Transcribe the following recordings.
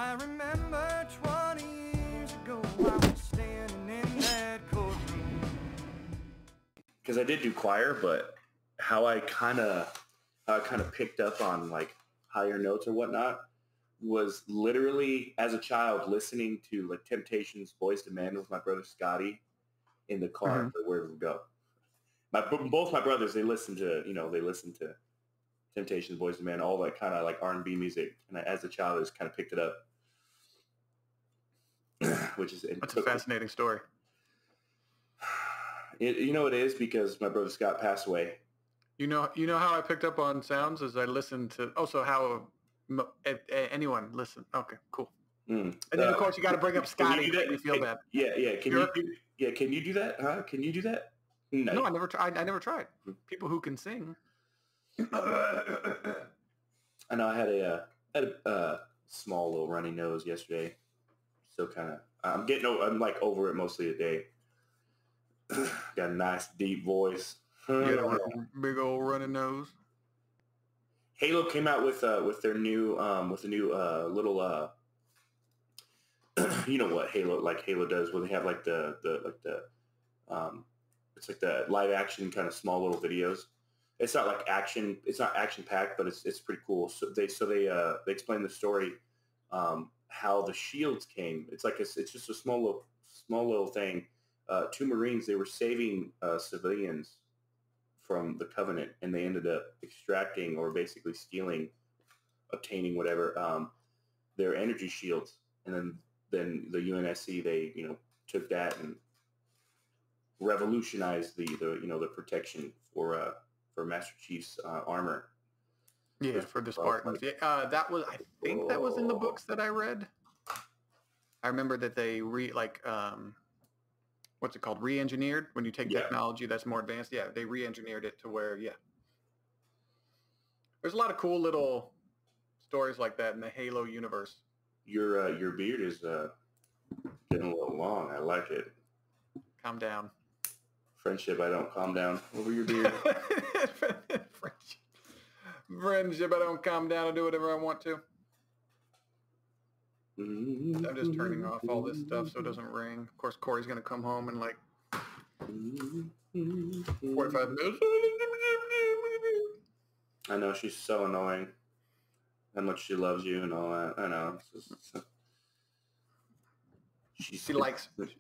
I remember 20 years ago, I was standing in that courtroom. Because I did do choir, but how I kind of picked up on like higher notes or whatnot was literally as a child listening to like Temptations, Boys to Men with my brother Scotty in the car wherever we go. Both my brothers, they listen to Temptations, Boys to Men, all that kind of like R&B music, and as a child, I just kind of picked it up, which is that's a fascinating story. It is because my brother Scott passed away. You know how I picked up on sounds as I listened to. Also, how anyone listen? Okay, cool. And then of course you got to bring up Scotty to make me feel bad. Yeah. Can you do that? Huh? Can you do that? No, I never tried. I never tried. People who can sing. I know I had a small little runny nose yesterday, so I'm like over it mostly today. Got a nice deep voice. Big old runny nose. Halo came out with their new little you know what Halo does, where they have like the it's like the live action kind of small little videos. It's not like action. It's not action packed, but it's pretty cool. So they explain the story, how the shields came. It's just a small little thing. 2 Marines, they were saving civilians from the Covenant, and they ended up extracting or basically obtaining whatever their energy shields, and then the UNSC they took that and revolutionized the protection for Master Chief's armor. Yeah, for the Spartans. That was, I think that was in the books that I read. I remember that they what's it called? Re-engineered? When you take technology that's more advanced. Yeah, they re-engineered it to where, there's a lot of cool little stories like that in the Halo universe. Your beard is getting a little long. I like it. Calm down. Friendship, I don't calm down over your beard. Friendship, I don't calm down and do whatever I want to. I'm just turning off all this stuff so it doesn't ring. Of course, Corey's going to come home in like 45 minutes. I know, she's so annoying. How much she loves you and all that. I know. She likes me.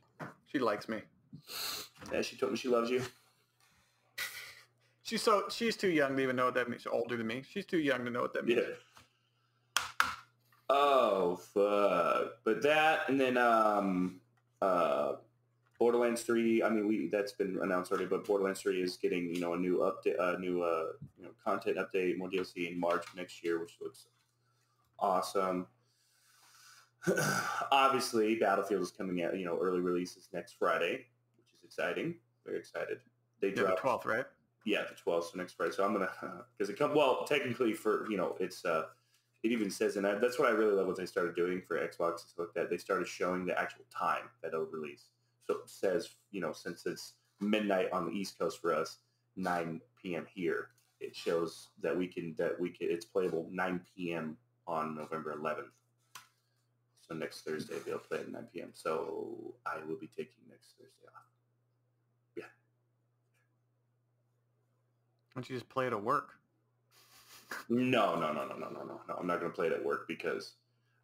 Yeah, she told me she loves you. She's too young to even know what that means. She's older than me. She's too young to know what that means. Yeah. Oh fuck! But that, and then Borderlands 3. I mean, that's been announced already. But Borderlands 3 is getting a new update, content update, more DLC in March next year, which looks awesome. Obviously, Battlefield is coming out. Early releases next Friday, which is exciting. Very excited. They dropped the 12th, right? Yeah, the 12th, so next Friday. So I'm gonna because it comes technically for it's it even says, and that's what I really love what they started doing for Xbox and stuff like that. They started showing the actual time that it'll release. So it says, since it's midnight on the East Coast for us, 9 p.m. here, it shows that it's playable 9 p.m. on November 11th. So next Thursday, they'll play at 9 p.m. So I will be taking next Thursday off. Yeah. Why don't you just play it at work? No. I'm not going to play it at work because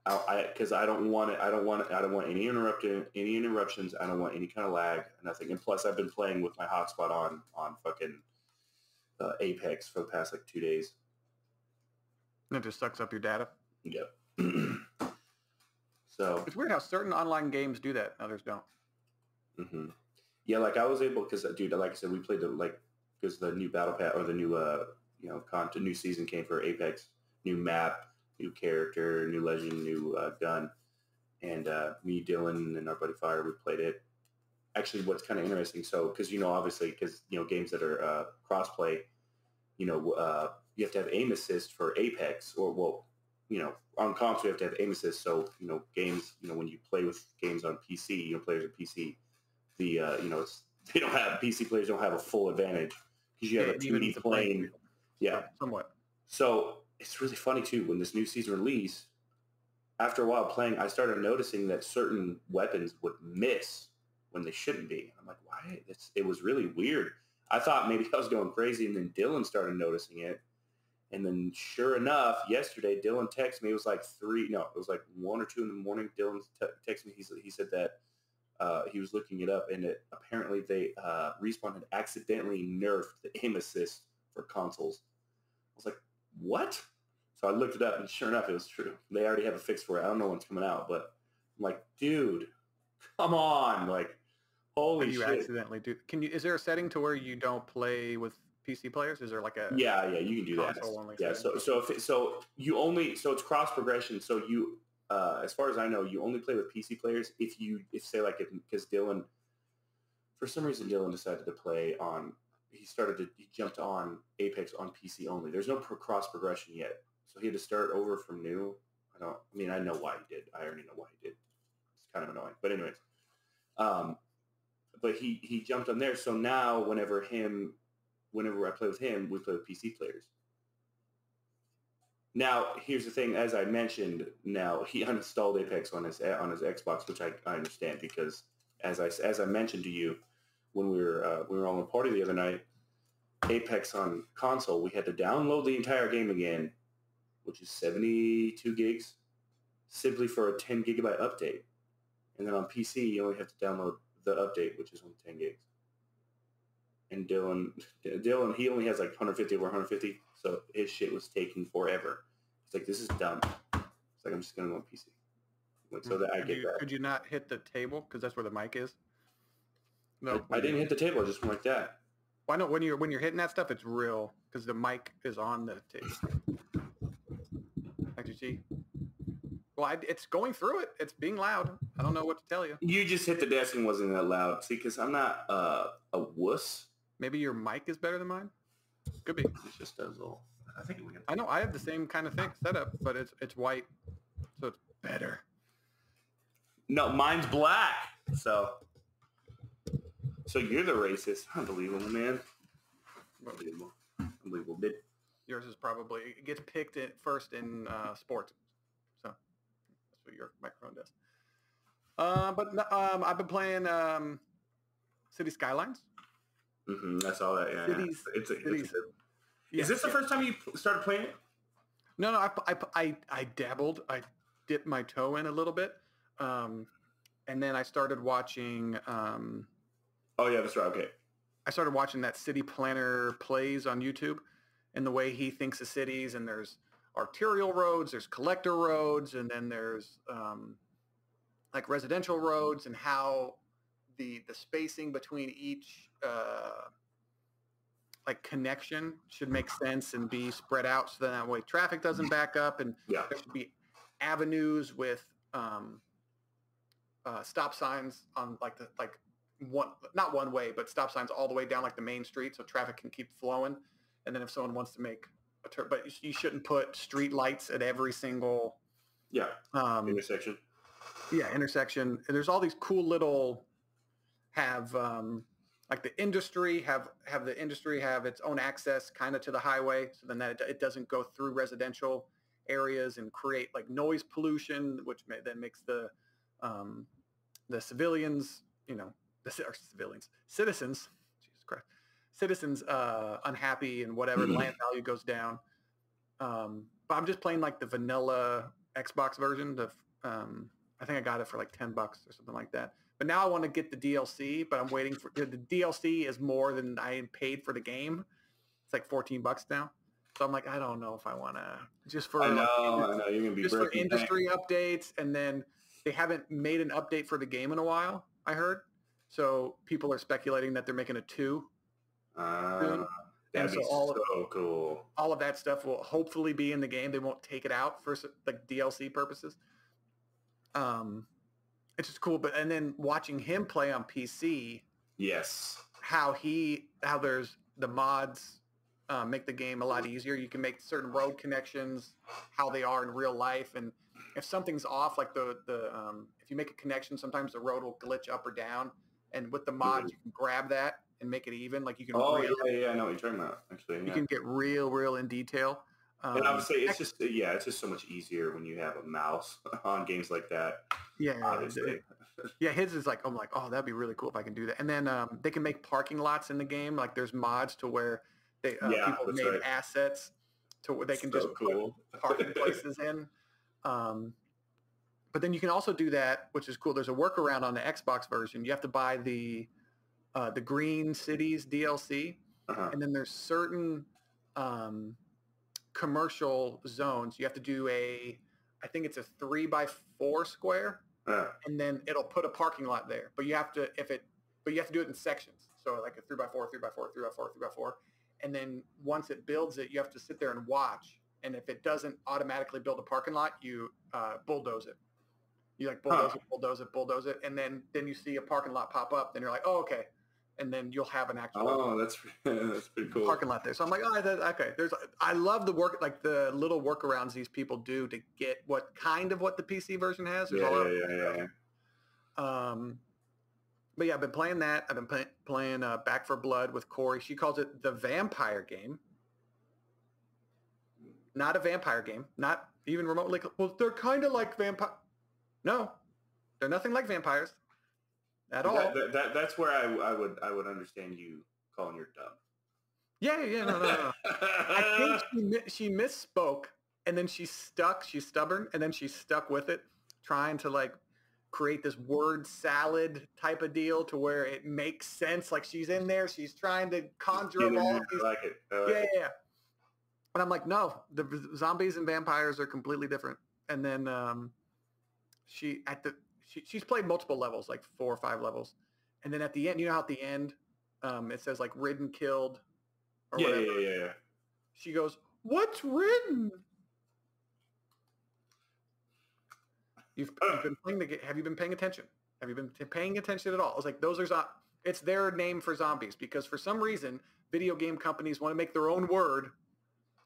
I don't want it. I don't want any interruptions. I don't want any kind of lag, nothing. And plus, I've been playing with my hotspot on fucking Apex for the past 2 days. It just sucks up your data. Yep. So it's weird how certain online games do that. Others don't. Mm-hmm. Yeah, I was able because, dude, like I said, we played because the new battle pass or the new new season came for Apex, new map, new character, new legend, new gun, and me, Dylan, and our buddy Fire, we played it. Actually, what's kind of interesting, so because obviously because games that are crossplay, you have to have aim assist for Apex, or on console you have to have aim assist. So games, when you play with games on PC, players on PC, the they don't have PC players don't have a full advantage because you have a 2D plane. Yeah, somewhat. So it's really funny too when this new season release, after a while playing, I started noticing that certain weapons would miss when they shouldn't be. I'm like, why? It was really weird. I thought maybe I was going crazy, and then Dylan started noticing it. And then sure enough, yesterday, Dylan texted me. It was like 1 or 2 in the morning. Dylan texted me. He said that he was looking it up, and apparently they Respawn had accidentally nerfed the aim assist for consoles. I was like, what? So I looked it up, and sure enough, it was true. They already have a fix for it. I don't know when it's coming out, but I'm like, dude, come on. Like, holy shit. You accidentally do. Is there a setting to where you don't play with PC players? Is there like a yeah, you can do that. Yeah, so it's cross progression. So you, as far as I know, you only play with PC players if because Dylan, for some reason, Dylan decided to play on. He jumped on Apex on PC only. There's no cross progression yet, so he had to start over from new. I know why he did. I already know why he did. It's kind of annoying, but anyways, but he jumped on there. So now whenever I play with him, we play with PC players. Now, here's the thing. As I mentioned, now he uninstalled Apex on his Xbox, which I understand because as I mentioned to you when we were on a party the other night, Apex on console, we had to download the entire game again, which is 72 gigs, simply for a 10 gigabyte update. And then on PC, you only have to download the update, which is only 10 gigs. And Dylan, he only has like 150 over 150, so his shit was taking forever. It's like, this is dumb. It's like, I'm just going to go on PC. Like, so that I get that. Could you not hit the table? Because that's where the mic is. No, I didn't hit the table. I just went like that. Why not? When you're hitting that stuff, it's real because the mic is on the table. Like you see. Well, it's going through it. It's being loud. I don't know what to tell you. You just hit the desk and wasn't that loud. See, because I'm not a wuss. Maybe your mic is better than mine. Could be. It just does a little. I know. I have the same kind of thing set up, but it's white, so it's better. No, mine's black. So you're the racist. Unbelievable, man. Unbelievable. Yours is probably, it gets picked first in sports. So that's what your microphone does. But I've been playing City Skylines. I saw that. Yeah, Cities. Is this the first time you started playing it? No. I dabbled. I dipped my toe in a little bit, and then I started watching. Oh yeah, that's right. Okay. I started watching that City Planner plays on YouTube, and the way he thinks of cities. And there's arterial roads, there's collector roads, and then there's like residential roads, and how the spacing between each like connection should make sense and be spread out, so that way traffic doesn't back up, and there should be avenues with stop signs on not one way, but stop signs all the way down like the main street, so traffic can keep flowing. And then if someone wants to make a turn, but you shouldn't put street lights at every single intersection. Yeah, intersection. And there's all these cool little like the industry have the industry have its own access kind of to the highway, so then that it doesn't go through residential areas and create like noise pollution, which then makes the civilians, citizens, Jesus Christ, citizens unhappy, and whatever, the land value goes down. But I'm just playing like the vanilla Xbox version. I think I got it for like $10 or something like that. But now I want to get the DLC, but I'm waiting for the DLC is more than I paid for the game. It's like $14 now. So I'm like, I don't know if I want to just for I know you're gonna be just for industry updates, and then they haven't made an update for the game in a while, I heard. So people are speculating that they're making a 2. That'd be so cool. All of that stuff will hopefully be in the game. They won't take it out for like DLC purposes. It's just cool. And then watching him play on PC. Yes. How there's the mods make the game a lot easier. You can make certain road connections how they are in real life, and if something's off, like the if you make a connection, sometimes the road will glitch up or down, and with the mods you can grab that and make it even. Like you can. I know what you're talking about. Actually, you can get real in detail. And obviously, it's just so much easier when you have a mouse on games like that. Yeah, Obviously. yeah. His is like, I'm like, oh, that'd be really cool if I can do that. And then they can make parking lots in the game. Like there's mods to where people that's made right. assets to where they can So just cool. put parking places in. But then you can also do that, which is cool. There's a workaround on the Xbox version. You have to buy the Green Cities DLC, and then there's certain commercial zones. You have to do I think it's a 3x4 square, and then it'll put a parking lot there. But you have to do it in sections. So like a 3x4, 3x4, 3x4, 3x4, and then once it builds it, you have to sit there and watch. And if it doesn't automatically build a parking lot, you bulldoze it. You like bulldoze it, and then you see a parking lot pop up. Then you're like, oh, okay. And then you'll have an actual that's pretty cool. parking lot there. So I'm like, oh, okay. I love the work, like the little workarounds these people do to get what the PC version has. Yeah. But yeah, I've been playing that. I've been playing Back for Blood with Corey. She calls it the vampire game. Not a vampire game. Not even remotely. Well, they're kind of like vampire. No, they're nothing like vampires. At all. That's where I would understand you calling her dumb. Yeah, no. I think she misspoke, and then she's stubborn, and then she's stuck with it, trying to like create this word salad type of deal to where it makes sense. Like she's in there, she's trying to conjure up all of these. I like it. Yeah. And I'm like, no, the zombies and vampires are completely different. And then she's played multiple levels, like 4 or 5 levels. And then at the end, you know how at the end it says like ridden, killed, or whatever. Yeah. She goes, what's ridden? You've been playing the game. Have you been paying attention? Have you been paying attention at all? I was like, those are it's their name for zombies, because for some reason, video game companies want to make their own word,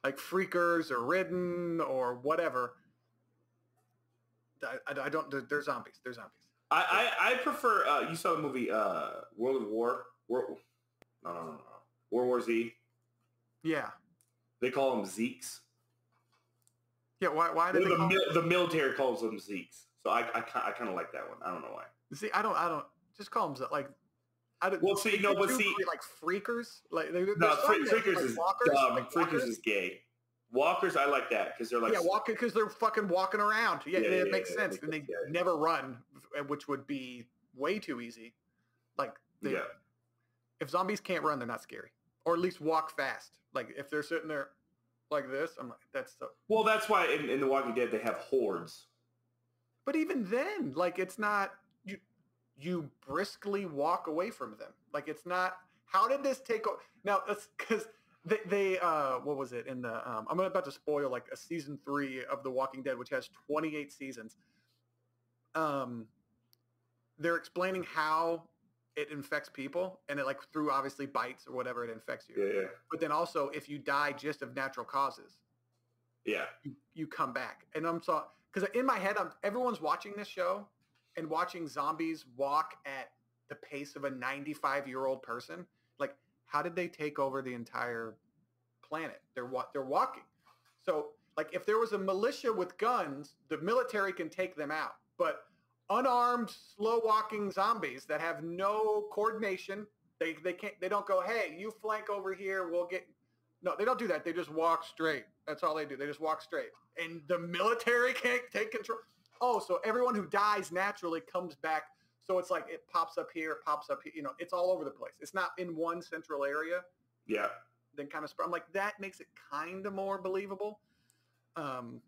like freakers or ridden or whatever. I don't. They're zombies. They're zombies. I prefer. You saw the movie World of War. No. World War Z. Yeah. They call them Zeeks. Yeah. Why do the military calls them Zeeks? So I kind of like that one. I don't know why. See, I don't just call them like. Well, see, no, but see, like freakers. Like freakers like is walkers, dumb. like Freakers is gay. Walkers, I like that because they're like walking because they're fucking walking around. Yeah, it makes sense, and they never run, which would be way too easy. Like, if zombies can't run, they're not scary, or at least walk fast. Like if they're sitting there like this, I'm like, that's so. Well, that's why in The Walking Dead they have hordes. But even then, like it's not you briskly walk away from them. Like it's not. How did this take over? Now that's because. They what was it in the I'm about to spoil like a season 3 of The Walking Dead, which has 28 seasons. They're explaining how it infects people, and it like through obviously bites or whatever, it infects you. Yeah. But then also if you die just of natural causes, you come back. And I'm so because in my head everyone's watching this show and watching zombies walk at the pace of a 95-year-old person. Like, how did they take over the entire planet? They're walking. So, like, if there was a militia with guns, the military can take them out. But unarmed, slow-walking zombies that have no coordination, they can't. They don't go, hey, you flank over here. We'll get. No, they don't do that. They just walk straight. That's all they do. They just walk straight. And the military can't take control. Oh, so everyone who dies naturally comes back. So it's like it pops up here, pops up here. You know, it's all over the place. It's not in one central area. Yeah. Then kind of spread. I'm like, that makes it kind of more believable. But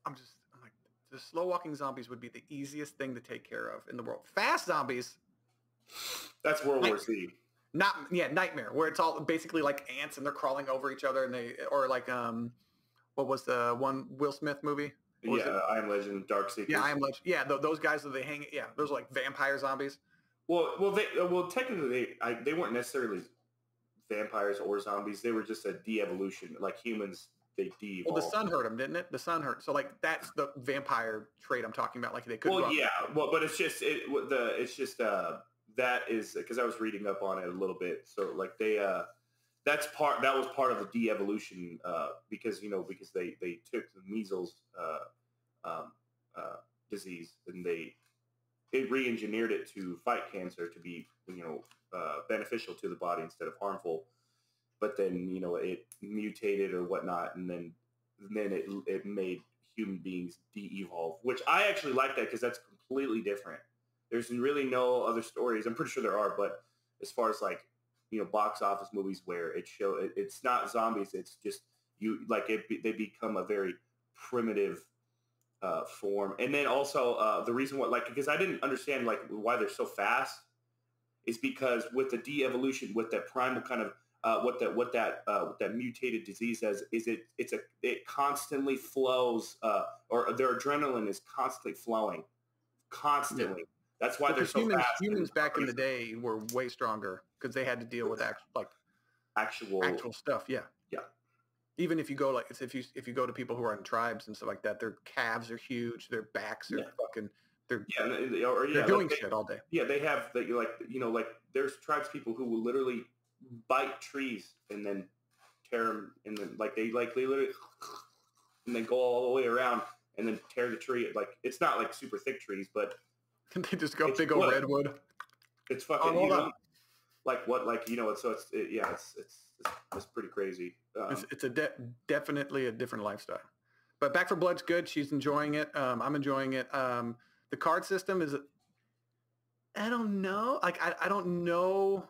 I'm like, the slow walking zombies would be the easiest thing to take care of in the world. Fast zombies. That's World War Z. Nightmare, where it's all basically like ants and they're crawling over each other, and or like what was the one Will Smith movie? I Am Legend, Dark Seekers. Yeah, I Am Legend. Yeah, those guys that they hang. Yeah, those are like vampire zombies. Well, technically they weren't necessarily vampires or zombies. They were just a de-evolution, like humans. They de-evolved. Well, the sun hurt them, didn't it? The sun hurt. So like that's the vampire trait I'm talking about. Like they could. Well, yeah. Well, but it's just that is because I was reading up on it a little bit. So like they That was part of the de-evolution because they took the measles disease and they re-engineered it to fight cancer to be beneficial to the body instead of harmful. But then it mutated or whatnot, and then it made human beings de-evolve, which I actually like that because that's completely different. There's really no other stories. I'm pretty sure there are, but as far as like box office movies where it's not zombies, it's just they become a very primitive form. And then also the reason because I didn't understand why they're so fast is because with the de-evolution, with that primal kind of what that mutated disease does is it constantly flows or their adrenaline is constantly flowing constantly. Yeah. That's why they're so fast. Humans back in the day were way stronger because they had to deal with actual stuff. Yeah. Yeah. Even if you go if you go to people who are in tribes and stuff like that, their calves are huge, their backs are fucking. They're doing shit all day. Yeah, they have there's tribes people who will literally bite trees and then tear them, and then they literally and then go all the way around and then tear the tree. It's not like super thick trees, but they just go big old redwood. It's fucking it's pretty crazy. It's definitely a different lifestyle. But Back 4 Blood's good. She's enjoying it. I'm enjoying it. The card system is, I don't know. I don't know.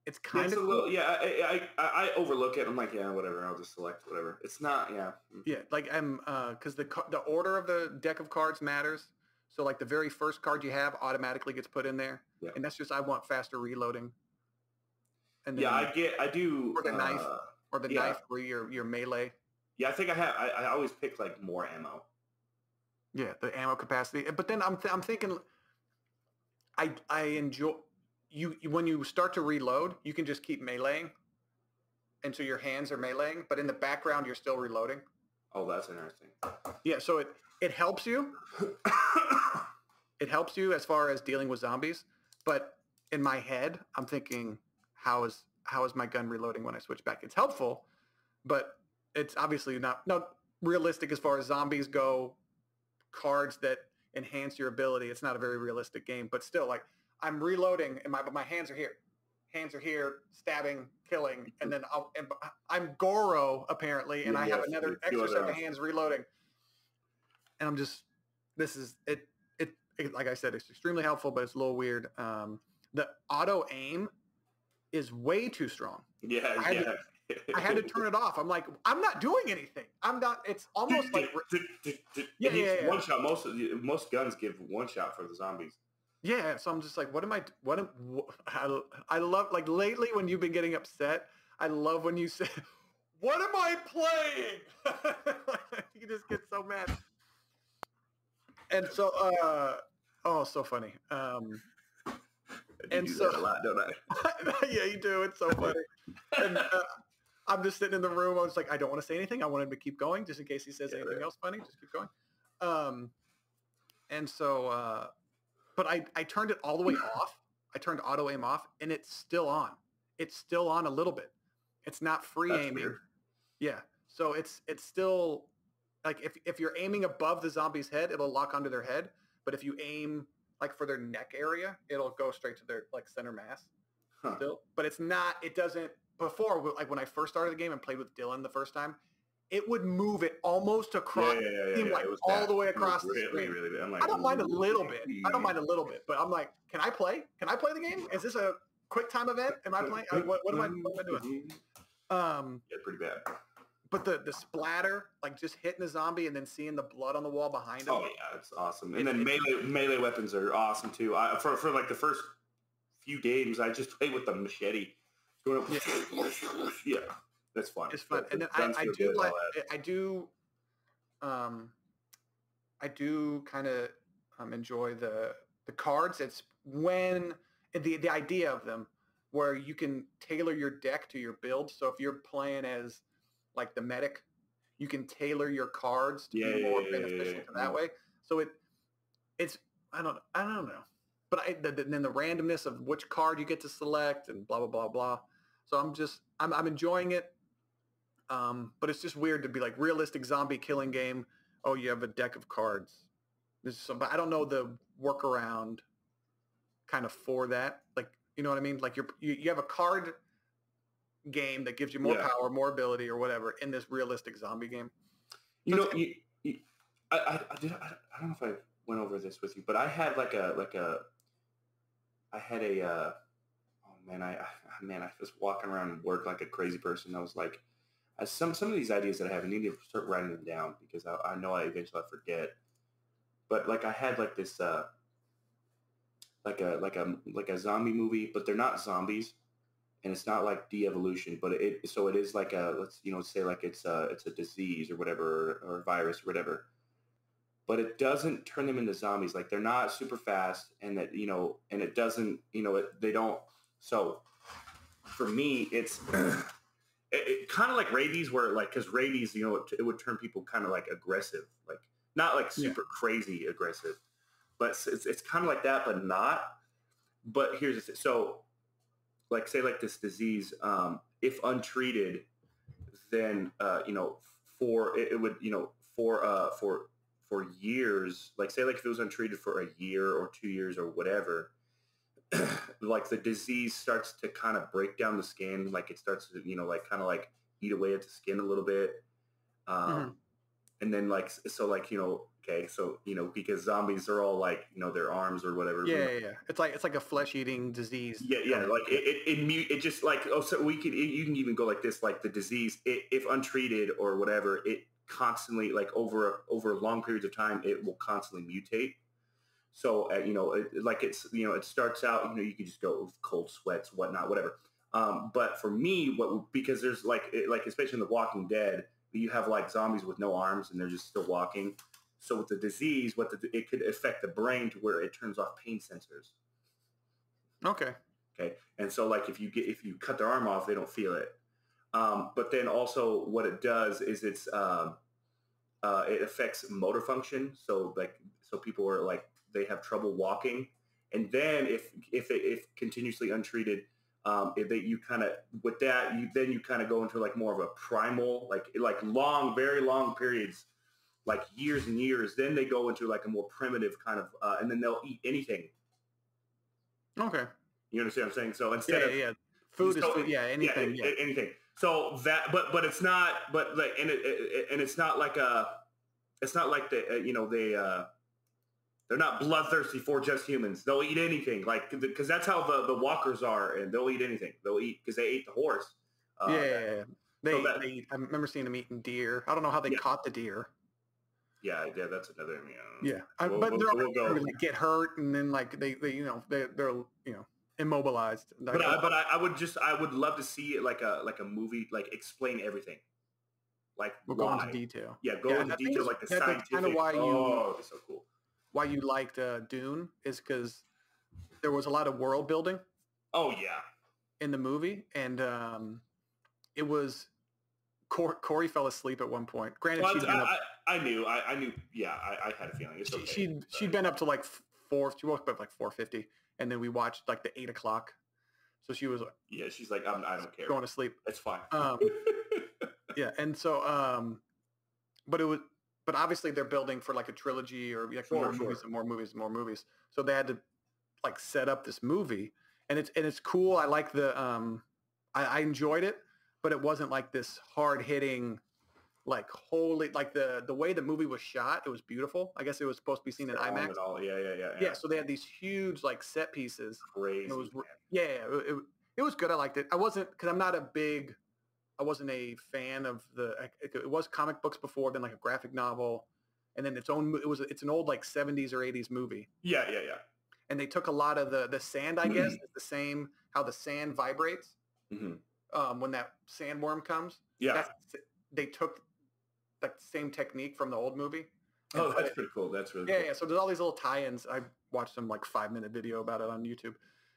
It's kind of cool. Yeah. I overlook it. I'm like, yeah, whatever. I'll just select whatever. It's not. Yeah. Yeah. I'm because the order of the deck of cards matters. So the very first card you have automatically gets put in there, and that's just I want faster reloading. And then, I do. Or the knife where your melee. Yeah, I think I always pick more ammo. Yeah, the ammo capacity. But then I'm thinking, I enjoy you when you start to reload, you can just keep meleeing, and so your hands are meleeing, but in the background you're still reloading. Oh, that's interesting. Yeah, so it helps you. It helps you as far as dealing with zombies, but in my head, I'm thinking, how is my gun reloading when I switch back? It's helpful, but it's obviously not realistic as far as zombies go. Cards that enhance your ability. It's not a very realistic game, but still, I'm reloading and my hands are here. Hands are here, stabbing, killing, and then I'm Goro apparently, and I have another extra set of hands reloading. And I'm just, this is it. Like I said, it's extremely helpful, but it's a little weird. The auto aim is way too strong. Yeah, I had to turn it off. I'm like, I'm not doing anything. I'm not. It's almost like one shot. Most guns give one shot for the zombies. Yeah, so I'm just like, I love lately when you've been getting upset. I love when you say, "What am I playing?" You just get so mad. And so, so funny. And so that a lot, don't I? Yeah, you do. It's so funny. And I'm just sitting in the room. I was like, I don't want to say anything. I want him to keep going just in case he says anything else funny. Just keep going. And so, but I turned it all the way off. I turned auto aim off, and it's still on. It's still on a little bit. It's not free aiming. Weird. Yeah. So it's still if you're aiming above the zombie's head, it'll lock onto their head. But if you aim for their neck area, it'll go straight to their center mass. Huh. Still, but it's not. It doesn't. Before, when I first started the game and played with Dylan the first time, it would move it almost across, all the way across the screen. Really I don't mind a little bit. But I'm like, can I play? Can I play the game? Is this a quick time event? Am I playing? What am I doing? Pretty bad. But the splatter, just hitting the zombie and then seeing the blood on the wall behind him. Oh yeah, it's awesome. And then melee weapons are awesome too. For the first few games, I just played with the machete. Yeah, that's fun. It's fun, and then I do kind of enjoy the cards. It's when the idea of them, where you can tailor your deck to your build. So if you're playing as the medic, you can tailor your cards to be more beneficial that way. So it's I don't know, but then the randomness of which card you get to select and blah blah blah blah. So I'm enjoying it. But it's just weird to be like realistic zombie killing game. Oh, you have a deck of cards. But I don't know the workaround kind of for that. Like, you know what I mean? Like you have a card game that gives you more power, more ability, or whatever in this realistic zombie game. You know, I don't know if I went over this with you, but I had oh man, I was walking around work like a crazy person. I was like, some of these ideas that I have, I need to start writing them down because I know I eventually forget. But like I had like this like a zombie movie, but they're not zombies, and it's not like de-evolution, but it is like let's say like it's a disease or whatever or a virus or whatever. But it doesn't turn them into zombies. Like they're not super fast, and that and it doesn't they don't. So for me, it's it kind of like rabies, where like because rabies, it would turn people kind of like aggressive, like not like super crazy aggressive, but it's kind of like that, but not. But here's the thing. So like say like this disease, if untreated, then for years, like say like if it was untreated for a year or 2 years or whatever, like the disease starts to kind of break down the skin, like it starts to like kind of like eat away at the skin a little bit, and then like so like okay, so because zombies are all like their arms or whatever. Yeah. It's like a flesh eating disease. Yeah. Like it just like so you can even go like this, like the disease, if untreated or whatever, it constantly like over long periods of time, it will constantly mutate. So like it's it starts out you can just go with cold sweats, whatnot, whatever. But for me, because there's like especially in The Walking Dead, you have like zombies with no arms and they're just still walking. So with the disease, it could affect the brain to where it turns off pain sensors. Okay. And so like if you cut their arm off, they don't feel it. But then also what it does is it affects motor function. So people are like, they have trouble walking. And then if continuously untreated, you kind of go into like more of a primal, like long, very long periods, like years and years. Then they go into like a more primitive kind of, and then they'll eat anything. Okay. You understand what I'm saying? So instead of food is food. Yeah, anything. Yeah, anything. So that, but it's not, but like, and it's not like they're not bloodthirsty for just humans. They'll eat anything, like because that's how the walkers are, and they'll eat anything. They'll eat because they ate the horse. They eat. I remember seeing them eating deer. I don't know how they caught the deer. Yeah, that's another. But they're get hurt, and then like they're immobilized. But I would love to see it like a movie, like explain everything. Like we'll go into detail. Yeah, into detail, like the scientific. That's kind of why it's so cool. Why you liked Dune is because there was a lot of world building. Oh yeah. In the movie, and it was Corey fell asleep at one point. Granted, I knew. Yeah, I had a feeling. It's okay. She'd been up to like 4. She woke up at like 4:50, and then we watched like the 8 o'clock. So she was. Yeah, she's like, I don't care. Going to sleep. It's fine. Yeah, and so, but obviously they're building for like a trilogy or like movies and more movies and more movies. So they had to like set up this movie, and it's cool. I like I enjoyed it, but it wasn't like this hard hitting, like holy, like the way the movie was shot. It was beautiful. I guess it was supposed to be seen in IMAX. Yeah. So they had these huge like set pieces. Crazy. It was good. I liked it. I wasn't I wasn't a fan of it was comic books before, then like a graphic novel, and then it's an old like 70s or 80s movie. Yeah. And they took a lot of the sand, I guess, it's the same, how the sand vibrates when that sandworm comes. Yeah. They took like the same technique from the old movie. Oh, that's pretty cool. That's really cool. Yeah. So there's all these little tie-ins. I watched some like 5-minute video about it on YouTube.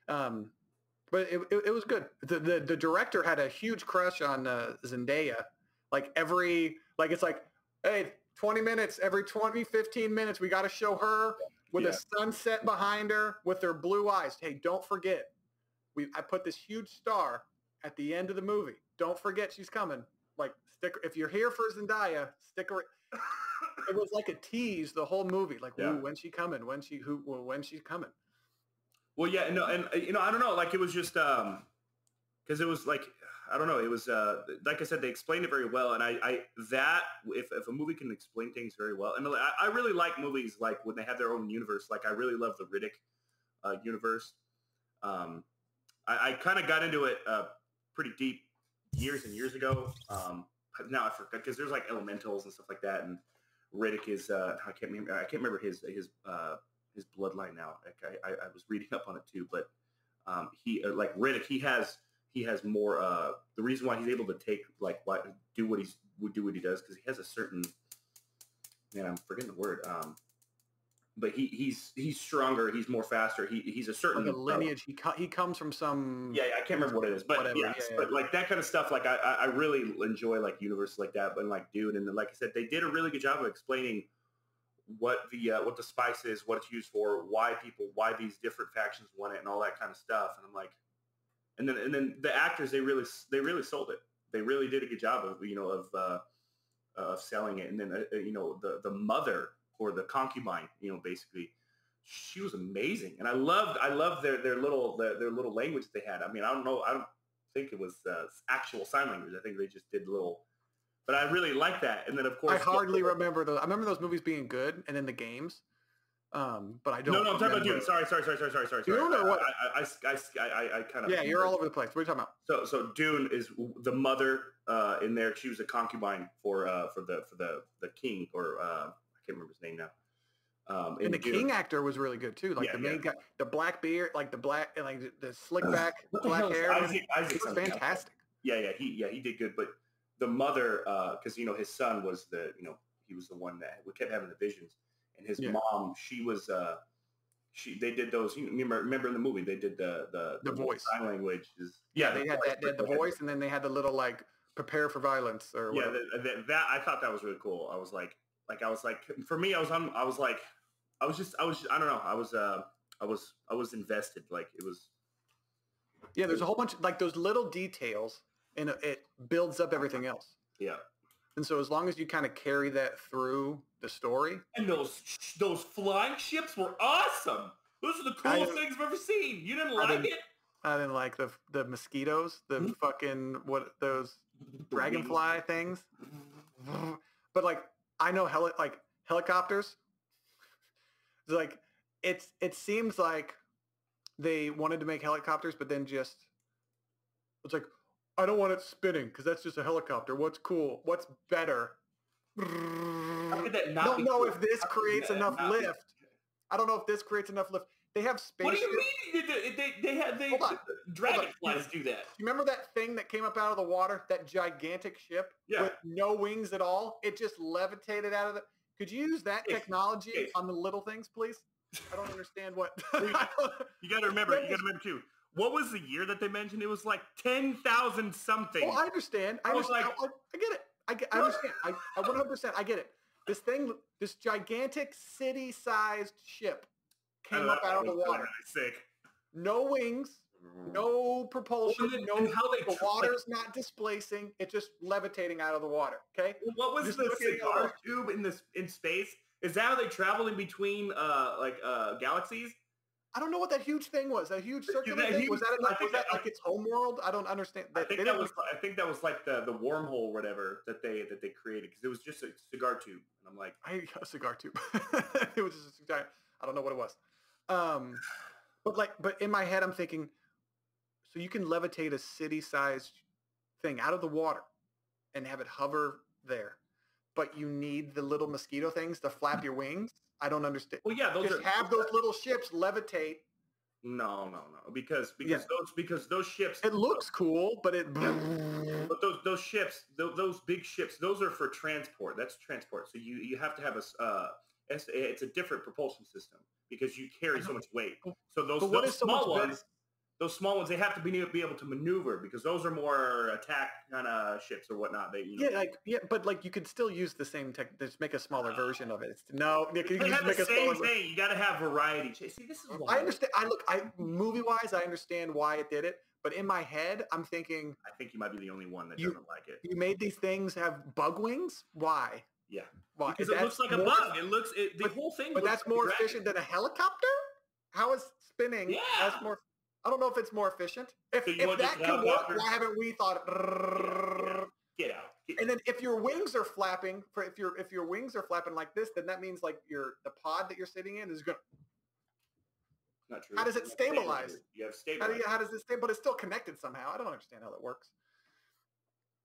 But it was good. The director had a huge crush on Zendaya. It's like, hey, 20 minutes, every 15 minutes, we got to show her with a sunset behind her with her blue eyes. Hey, don't forget, I put this huge star at the end of the movie, don't forget she's coming. Like, if you're here for Zendaya, stick her. It was like a tease the whole movie. Like, ooh, when's she coming? When's she's coming? Well, yeah, no, and I don't know. Like, it was just because it was like, I don't know. It was like I said, they explained it very well, and if a movie can explain things very well, and I really like movies like when they have their own universe. Like, I really love the Riddick universe. I kind of got into it pretty deep years and years ago. Now I forgot because there's like elementals and stuff like that, and Riddick is I can't remember his bloodline now. Like, I was reading up on it too, but he like Riddick, he has more. The reason why he's able to take do what he does because he has a certain, man, I'm forgetting the word. But he's stronger. He's more faster. He's a certain like a lineage. He comes from some. Yeah, I can't remember what it is, but whatever. But like that kind of stuff. Like I really enjoy like universes like that. But like Dune, and then like I said, they did a really good job of explaining what the spice is, what it's used for, why these different factions want it, and all that kind of stuff. And I'm like, and then the actors they really sold it. They really did a good job of selling it. And then the mother. Or the concubine, basically, she was amazing, and I loved their little language that they had. I mean, I don't think it was actual sign language. I think they just did little, but I really like that. And then of course, I hardly remember those. I remember those movies being good, and then the games. But I don't. No, I'm talking about Dune. Sorry. Dune or what? I kind of. Yeah, you're all over the place. What are you talking about? So Dune is the mother in there. She was a concubine for the king or. I can't remember his name now. And the King actor was really good too. Like the main guy, the black beard, like the black and like the slick back black hair. Isaac it was fantastic. He did good. But the mother, because his son was he was the one that kept having the visions, and his mom, she was they did those. Remember in the movie they did the voice sign language. They had the voice, and then they had the little like prepare for violence or whatever. That I thought that was really cool. I was like for me, I don't know. I was invested. Like it was. Yeah, there's a whole bunch like those little details, and it builds up everything else. Yeah. And so as long as you kind of carry that through the story. And those flying ships were awesome. Those are the coolest things I've ever seen. You didn't like it? I didn't like the mosquitoes, the fucking those dragonfly things. But like. I know helicopters. Like it seems like they wanted to make helicopters, but then it's like I don't want it spinning because that's just a helicopter. What's cool? What's better? How could that not I don't know if this creates enough lift. I don't know if this creates enough lift. They have space. What do you mean? They dragonflies do that. You remember that thing that came up out of the water? That gigantic ship with no wings at all? It just levitated out of the... Could you use that technology on the little things, please? I don't understand what... You got to remember too. What was the year that they mentioned? It was like 10,000 something. Oh, I understand. I get it. I understand. I 100%. I get it. This gigantic city-sized ship came up out of the water. Sick. No wings, no propulsion, the water's not displacing. It's just levitating out of the water. Okay. What was the cigar tube in space? Is that how they travel in between galaxies? I don't know what that huge thing was. That huge circular thing. Was that like its home world? I don't understand. I think that was like the wormhole or whatever that they created because it was just a cigar tube. And I'm like, a cigar tube. It was just a cigar. I don't know what it was. But in my head, I'm thinking, so you can levitate a city-sized thing out of the water and have it hover there, but you need the little mosquito things to flap your wings. I don't understand. Well, yeah, have those little ships levitate. No, because those ships. It looks cool, but but those ships, those big ships, those are for transport. That's transport. So you have to have it's a different propulsion system because you carry so much weight. So those small ones, those small ones, they have to be able to maneuver because those are more attack kind of ships or whatnot. They, but like you could still use the same tech. Just make a smaller version of it. You they can have just the make a same smaller. thing. You got to have variety. See, this is why I understand. Movie-wise, I understand why it did it, but in my head, I'm thinking. I think you might be the only one that doesn't like it. You made these things have bug wings. Why? Yeah. Why? Because it looks like a bug. The whole thing. But that's more efficient than a helicopter. How is spinning? Yeah. That's more. I don't know if it's more efficient. If that can work, why haven't we thought? Get out. And then if your wings are flapping, if your wings are flapping like this, then that means like the pod that you're sitting in is going. Not true. How does it stabilize? You have stabilize. How does it stay? But it's still connected somehow. I don't understand how that works.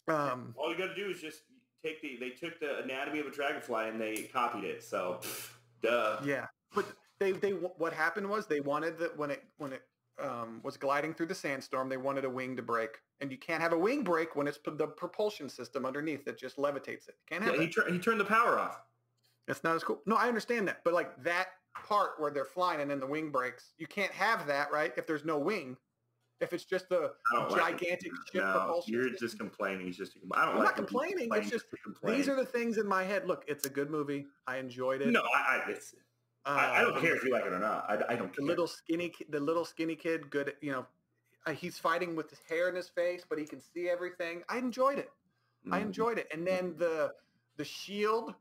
All you got to do is just they took the anatomy of a dragonfly and they copied it. So, duh. Yeah, but they what happened was they wanted that when it was gliding through the sandstorm, they wanted a wing to break, and you can't have a wing break when it's the propulsion system underneath that just levitates it. Can't have it. He turned the power off. It's not as cool. No, I understand that, but like that part where they're flying and then the wing breaks, you can't have that, right? If there's no wing. If it's just the gigantic ship propulsion. You're system. just complaining. I'm not complaining. It's just these are the things in my head. Look, it's a good movie. I enjoyed it. No, I don't care if you like it or not. I don't care. The little skinny kid, good. He's fighting with his hair in his face, but he can see everything. I enjoyed it. I enjoyed it. And then the shield.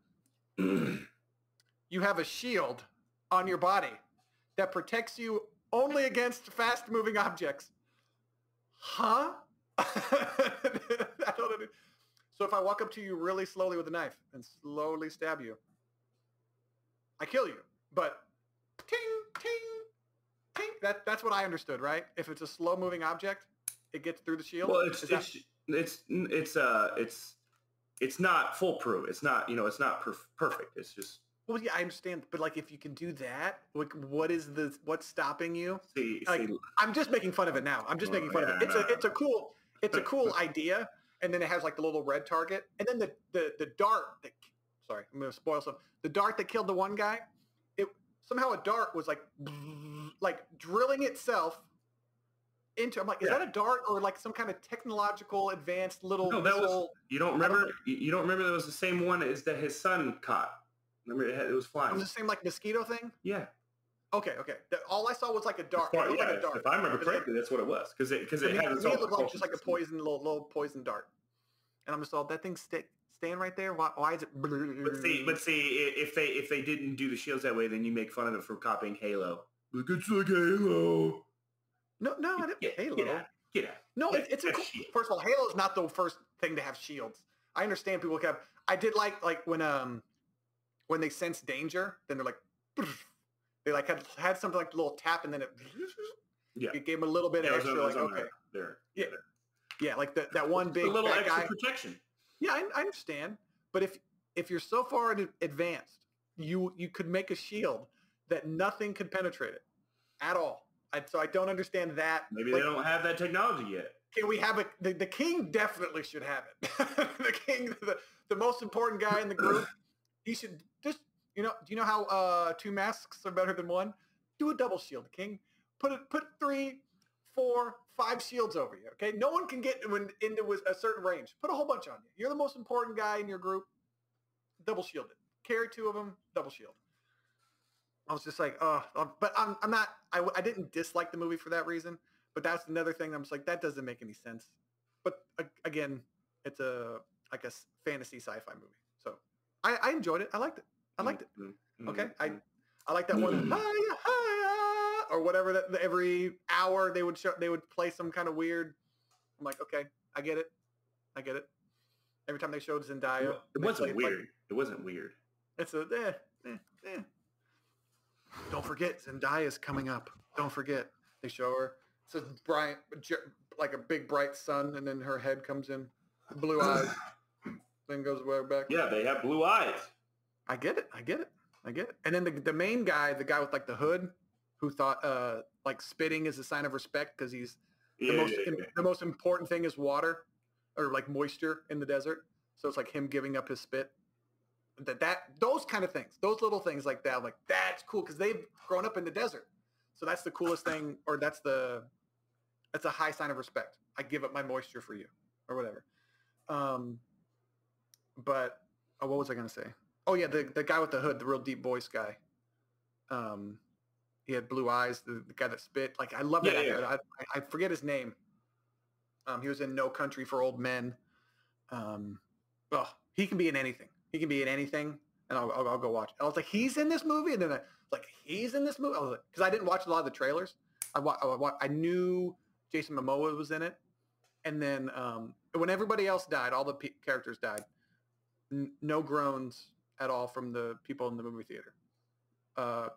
You have a shield on your body that protects you only against fast-moving objects. Huh? So if I walk up to you really slowly with a knife and slowly stab you, I kill you. But ting, ting, ting. That's what I understood, right? If it's a slow-moving object, it gets through the shield. Well, it's not foolproof. It's not it's not perfect. It's just. Well, yeah, I understand, but like, if you can do that, like, what's stopping you? I'm just making fun of it now. I'm just making fun of it. It's a cool idea, and then it has like the little red target, and then the dart. Sorry, I'm gonna spoil something. The dart that killed the one guy. Somehow a dart was like drilling itself into. I'm like, is that a dart or like some kind of technological advanced little? No, that was. You don't remember? You don't remember that was the same one as that his son caught. Remember, it was flying. It was the same like mosquito thing? Yeah. Okay. All I saw was like a dart. Like a dart. If I remember correctly, that's what it was. Because it had its own. It looked like just like a little poison dart. And I'm just all, that thing staying right there? Why is it? But see, if they didn't do the shields that way, then you make fun of it for copying Halo. Look, it's like Halo. No, I didn't. Halo. Get out. No, it's a cool. First of all, Halo is not the first thing to have shields. I understand people have. I did like when they sense danger, then they're like, they like had something like a little tap, and then it gave them a little bit of extra. Like, okay, there. Like that one big a little extra guy. protection. Yeah, I understand, but if you're so far advanced, you could make a shield that nothing could penetrate it at all. So I don't understand that. Maybe they don't have that technology yet. Can we have it? The king definitely should have it. The king, the most important guy in the group. He should just, do you know how 2 masks are better than 1? Do a double shield, King. Put 3, 4, 5 shields over you, okay? No one can get into a certain range. Put a whole bunch on you. You're the most important guy in your group. Double shield it. Carry 2 of them, double shield. I was just like, but I'm not, I didn't dislike the movie for that reason, but that's another thing I'm just like, that doesn't make any sense. But again, it's like a fantasy sci-fi movie. So I enjoyed it. I liked it. Okay. I like that one. Or whatever that every hour they would play some kind of weird. I'm like, okay, I get it. Every time they showed Zendaya. It wasn't weird. It wasn't weird. It's a Don't forget, Zendaya's coming up. Don't forget. They show her. It says bright, like a big bright sun, and then her head comes in, blue eyes, then goes way back. Yeah, they have blue eyes. I get it. And then the main guy, the guy with like the hood, who thought like spitting is a sign of respect because he's the most important thing is water or like moisture in the desert. So it's like him giving up his spit. Those kind of things, those little things like that, like that's cool because they've grown up in the desert. So that's the coolest thing, or that's the That's a high sign of respect. I give up my moisture for you or whatever. But what was I going to say? Oh yeah, the guy with the hood, the real deep voice guy. He had blue eyes. The guy that spit. Like I love that actor. Yeah. I forget his name. He was in No Country for Old Men. He can be in anything. He can be in anything, and I'll go watch. I was like, he's in this movie, and then I was like, he's in this movie. I was like, because I didn't watch a lot of the trailers. I knew Jason Momoa was in it, and then when everybody else died, all the characters died. No groans at all from the people in the movie theater.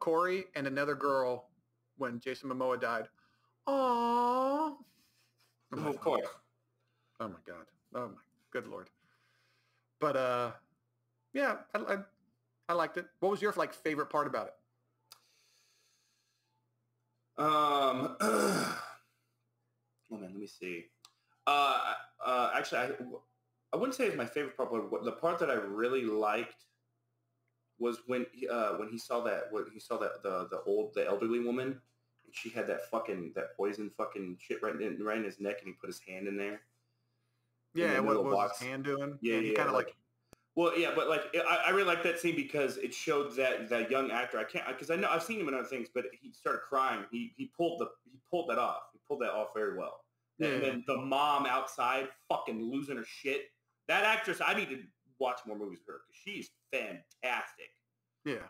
Corey and another girl, when Jason Momoa died. Aww. Of course. Oh my God. Oh my good Lord. But yeah, I liked it. What was your like favorite part about it? Oh man, let me see. Actually, I wouldn't say it's my favorite part, but the part that I really liked was when he saw the elderly woman, and she had that poison fucking shit right in his neck, and he put his hand in there. Yeah, what was his hand doing? Yeah, kind of like. Well, yeah, but like I really like that scene because it showed that young actor. I can't because I know I've seen him in other things, but he started crying. He pulled that off. He pulled that off very well. Yeah. And then the mom outside fucking losing her shit. That actress, I need to watch more movies with her because she's fantastic. Yeah.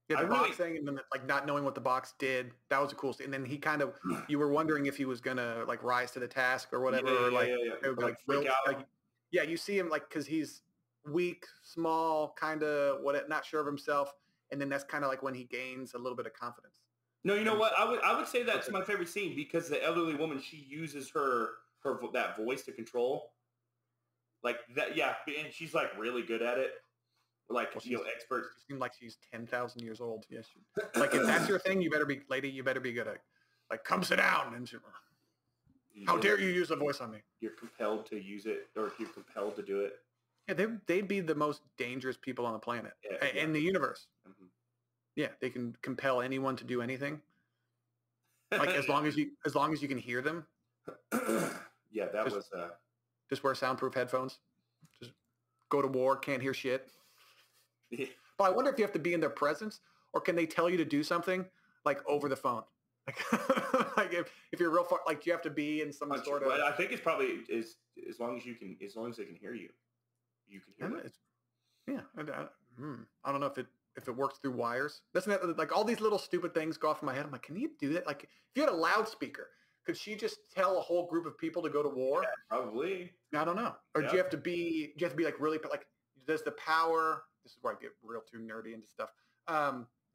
Yeah, the box thing, and then like not knowing what the box did, that was a cool scene. And then he kind of, you were wondering if he was gonna like rise to the task or whatever, or like, it would be like freak out. Like, yeah, you see him like because he's weak, small, kind of not sure of himself, and then that's kind of like when he gains a little bit of confidence. No, you know what? I would say that's my favorite scene because the elderly woman, she uses her that voice to control, like that. Yeah, and she's like really good at it. Like, expert. She seemed like she's 10,000 years old. Yes. Like, if that's your thing, you better be good at, like, come sit down. And how dare you use a voice on me? You're compelled to use it, or you're compelled to do it. Yeah, they'd be the most dangerous people on the planet, in the universe. Mm-hmm. Yeah, they can compel anyone to do anything. Like, as long as you can hear them. Yeah, just wear soundproof headphones. Just go to war, can't hear shit. Yeah. But I wonder if you have to be in their presence, or can they tell you to do something like over the phone? Like, like if you're real far, like do you have to be in some sort of? I think it's probably as long as they can hear you, you can hear them. Yeah, I don't know if it works through wires. That's not, like all these little stupid things go off in my head. I'm like, can you do that? Like if you had a loudspeaker, could she just tell a whole group of people to go to war? Yeah, probably. I don't know. Or do you have to be like really like? Does the power? This is where I get real too nerdy into stuff.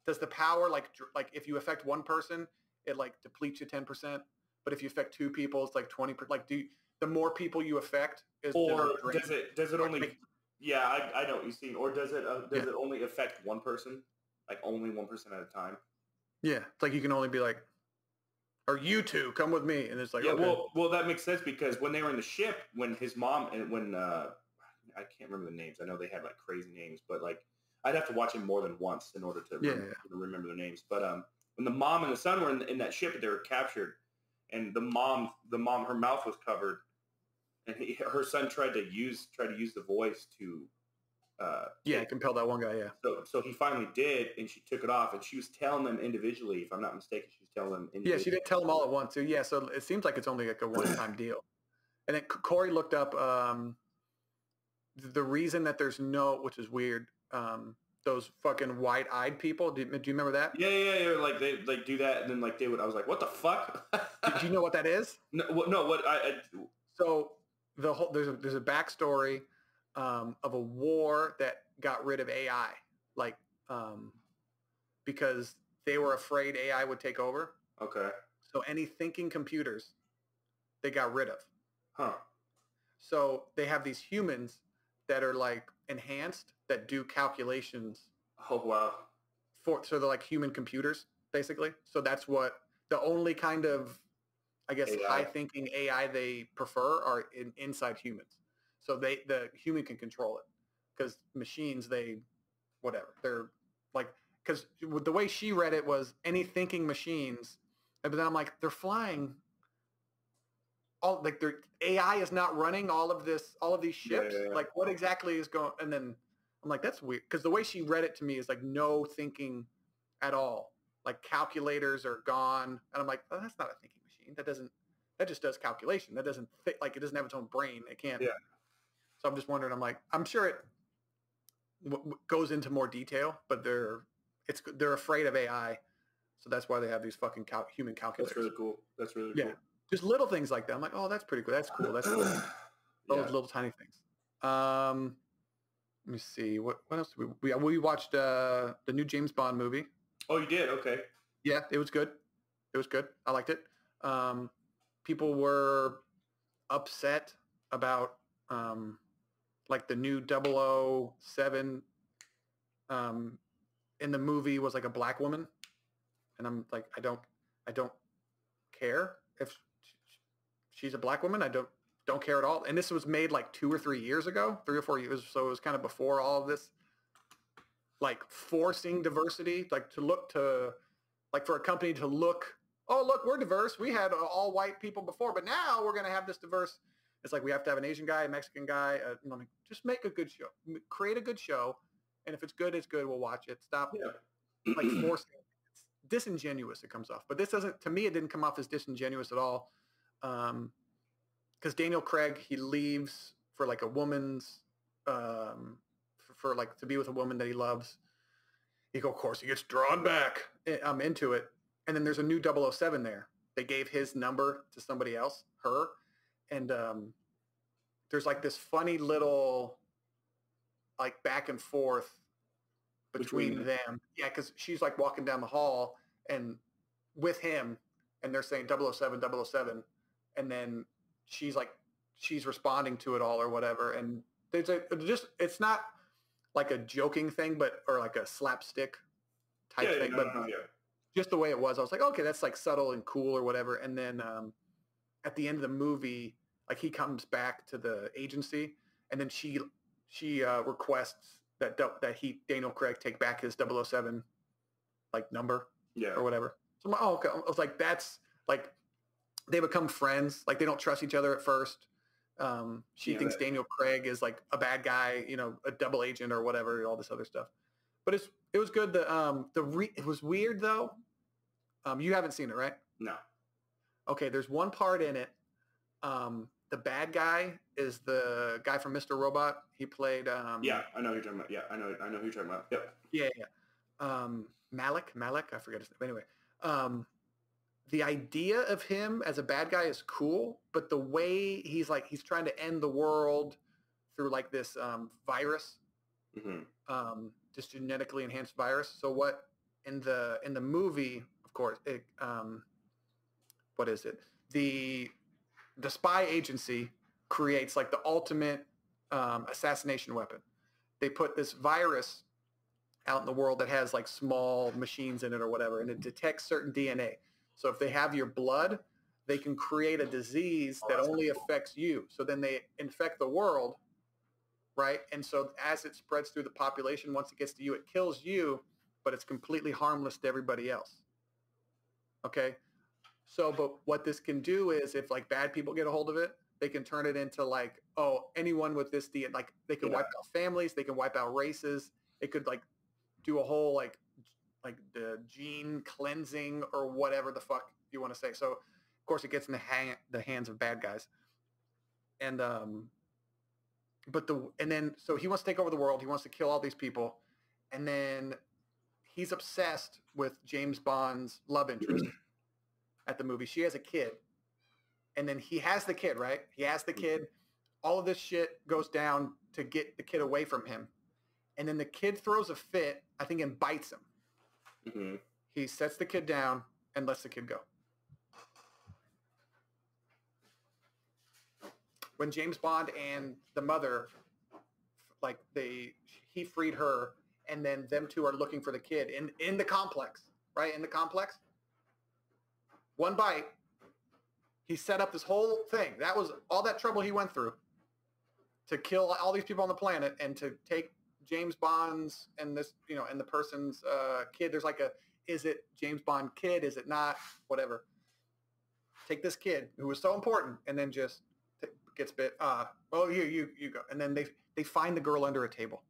Does the power like if you affect one person, it like depletes you 10%, but if you affect two people, it's like 20%. Like the more people you affect is does it only? Yeah, I know what you see. Or does it it only affect one person, like only one person at a time? Yeah, it's like you can only be like, or you two come with me, and it's like okay. Well, that makes sense because when they were in the ship, when his mom and when I can't remember the names. I know they had like crazy names, but like I'd have to watch it more than once in order to remember their names. But when the mom and the son were in that ship, they were captured, and the mom, her mouth was covered, and her son tried to use the voice to compel that one guy. Yeah. So he finally did, and she took it off, and she was telling them individually. If I'm not mistaken, she was telling them individually. Yeah, she didn't tell them all at once too. Yeah, so it seems like it's only like a one-time deal. And then Corey looked up. The reason that there's which is weird, those fucking wide-eyed people. Do you remember that? Yeah. Like they like do that, and then like they would. I was like, what the fuck? Did you know what that is? No. What I So there's a backstory of a war that got rid of AI, like because they were afraid AI would take over. Okay. So any thinking computers, they got rid of. Huh. So they have these humans that are like enhanced that do calculations. Oh wow! So they're like human computers basically. So that's what the only kind of, I guess, high thinking AI they prefer are inside humans. So the human can control it because machines they're like because the way she read it was any thinking machines. But then I'm like, they're flying. All like their AI is not running all of these ships. Yeah. Like what exactly is going? And then I'm like, that's weird. Because the way she read it to me is like no thinking at all. Like calculators are gone. And I'm like, oh, that's not a thinking machine. That just does calculation. That doesn't fit. Like it doesn't have its own brain. It can't. Yeah. So I'm just wondering. I'm like, I'm sure it goes into more detail, but they're afraid of AI. So that's why they have these fucking human calculators. That's really cool. That's really Yeah. cool. Just little things like that. I'm like, oh, that's pretty cool. That's cool. That's cool. Those little tiny things. Let me see. What else did we watched the new James Bond movie. Oh, you did? Okay. Yeah, it was good. It was good. I liked it. People were upset about like the new 007 in the movie was like a black woman. And I'm like, I don't care if she's a black woman. I don't care at all. And this was made like 2 or 3 years ago, 3 or 4 years. So it was kind of before all of this, like forcing diversity, like for a company to look, oh, look, we're diverse. We had all white people before, but now we're going to have this diverse. It's like, we have to have an Asian guy, a Mexican guy. Just make a good show, create a good show. And if it's good, it's good. We'll watch it. Stop like forcing. It's disingenuous. It comes off, but this doesn't, to me, it didn't come off as disingenuous at all. Because Daniel Craig, he leaves for like a woman's, for like to be with a woman that he loves. Of course, he gets drawn back. I'm into it. And then there's a new 007 there. They gave his number to somebody else, her. And there's like this funny little like back and forth between them. Yeah, because she's like walking down the hall and with him, and they're saying 007, 007. And then she's responding to it all or whatever. And it's not like a joking thing, or like a slapstick type thing, just the way it was. I was like, okay, that's like subtle and cool or whatever. And then at the end of the movie, like he comes back to the agency, and then she requests that Daniel Craig take back his 007 like number or whatever. So I'm like, oh, okay. I was like, that's like, they become friends. Like they don't trust each other at first. She thinks Daniel Craig is like a bad guy, a double agent or whatever, all this other stuff. But it was good. It was weird though. You haven't seen it, right? No. Okay, there's one part in it. The bad guy is the guy from Mr. Robot. He played. Yeah, I know who you're talking about. Yeah, I know who you're talking about. Yep. Yeah. Malik, I forget his name. Anyway, the idea of him as a bad guy is cool, but the way he's trying to end the world through like this virus, this genetically enhanced virus. So what in the movie, of course, what is it? The spy agency creates like the ultimate assassination weapon. They put this virus out in the world that has like small machines in it or whatever, and it detects certain DNA. So if they have your blood, they can create a disease that only affects you. So then they infect the world, right? And so as it spreads through the population, once it gets to you, it kills you, but it's completely harmless to everybody else. Okay? So, but what this can do is if like bad people get a hold of it, they can turn it into like, oh, anyone with this DNA, like they can wipe out families, they can wipe out races. It could like do a whole like the gene cleansing or whatever the fuck you want to say. So of course it gets in the hands of bad guys. And, so he wants to take over the world. He wants to kill all these people. And then he's obsessed with James Bond's love interest at the movie. She has a kid. And then he has the kid, right? He has the kid. All of this shit goes down to get the kid away from him. And then the kid throws a fit, I think, and bites him. Mm-hmm. He sets the kid down and lets the kid go. When James Bond and the mother, like he freed her, and then them two are looking for the kid in the complex, right? In the complex. One bite. He set up this whole thing. That was all that trouble he went through to kill all these people on the planet and to take James Bond's and this, and the person's kid. There's like is it James Bond kid? Is it not? Whatever. Take this kid who was so important and then just gets bit. Well, you go. And then they find the girl under a table.